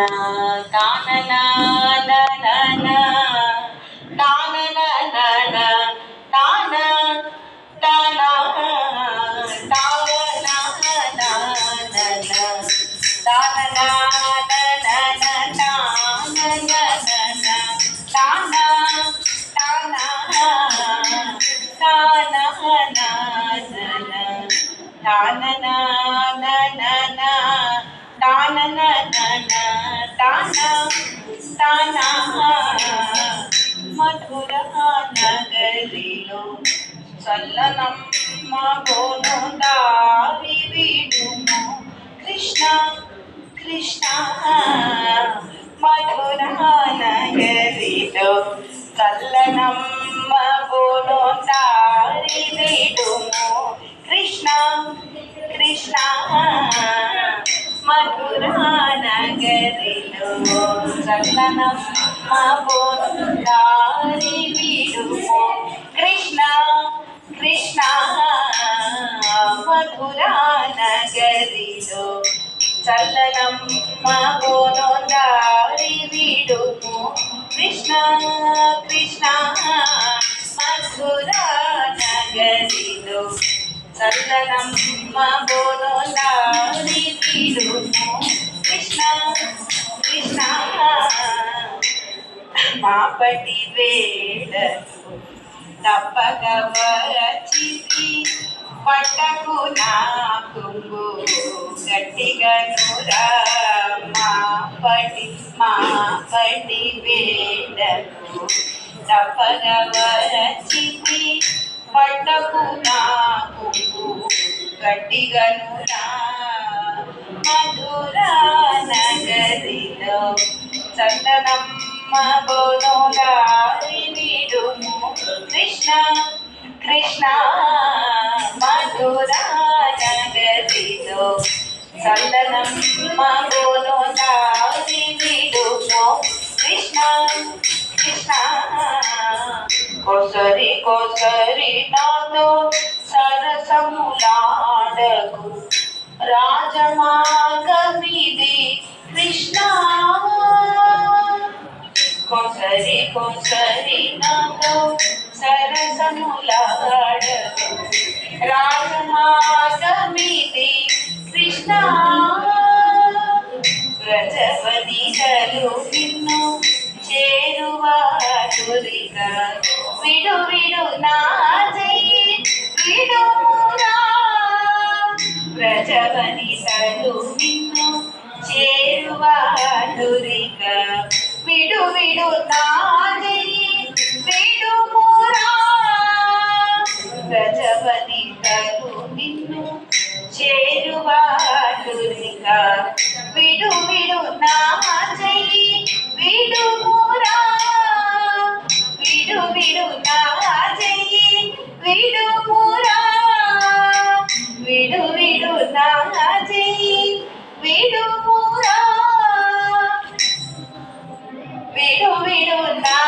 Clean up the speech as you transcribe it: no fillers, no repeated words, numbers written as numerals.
తాననా నననా తాననా ననా తాన తానా తావనా నననా తాననా నననా తాననా తానా తానా తానా నననా తాననా నననా తాననా తానా తానా మధుర నగరిలో చల్లనమ్మ గోను దారి విడుము కృష్ణ కృష్ణ మధుర నగరిలో చల్లనమ్మ గోను దారి విడుము కృష్ణ కృష్ణ మధుర నగరిలో చల్లనమ్మ గోను దారి విడుము కృష్ణ కృష్ణ మధుర నగరిలో చల్లనమ్మ గోను దారి విడుము కృష్ణ కృష్ణ మధుర నగరిలో చల్లనమ్మ గోను దారి విడుము కృష్ణ కృష్ణ మాపటి వేళకు తప్పక వచ్చింది పట్టకు నా కుంగు గట్టిగనురా మాపటి వేళకు తప్పక వచ్చింది పట్టకు నా కుంగు గట్టిగనురా మధుర నగరిలో చల్లనమ్మ గోను దారి విడుము కృష్ణ కృష్ణ మధుర నగరిలో చల్లనమ్మ గోను దారి విడుము కృష్ణ కృష్ణ కొసరి కొసరి నాతో సరసములాడకు రాజమార్గమిది కృష్ణ కొసరి కొసరి నాతో సరసములాడకు రాజమార్గమిది కృష్ణ వ్రజవనికలు నిన్ను చేరువాటురిక విడు విడు నా చెయ్యి విడురా వ్రజవనికలు నిన్ను చేరువాటురిక విడు విడు నా చెయ్యి విడుమురా వ్రజవనికలు నిన్ను చేరువాటురిక విడు విడు నా చెయ్యి విడుమురా విడు విడు నా చెయ్యి విడుమురా విడు విడు నా చెయ్యి విడుమురా విడు విడు నా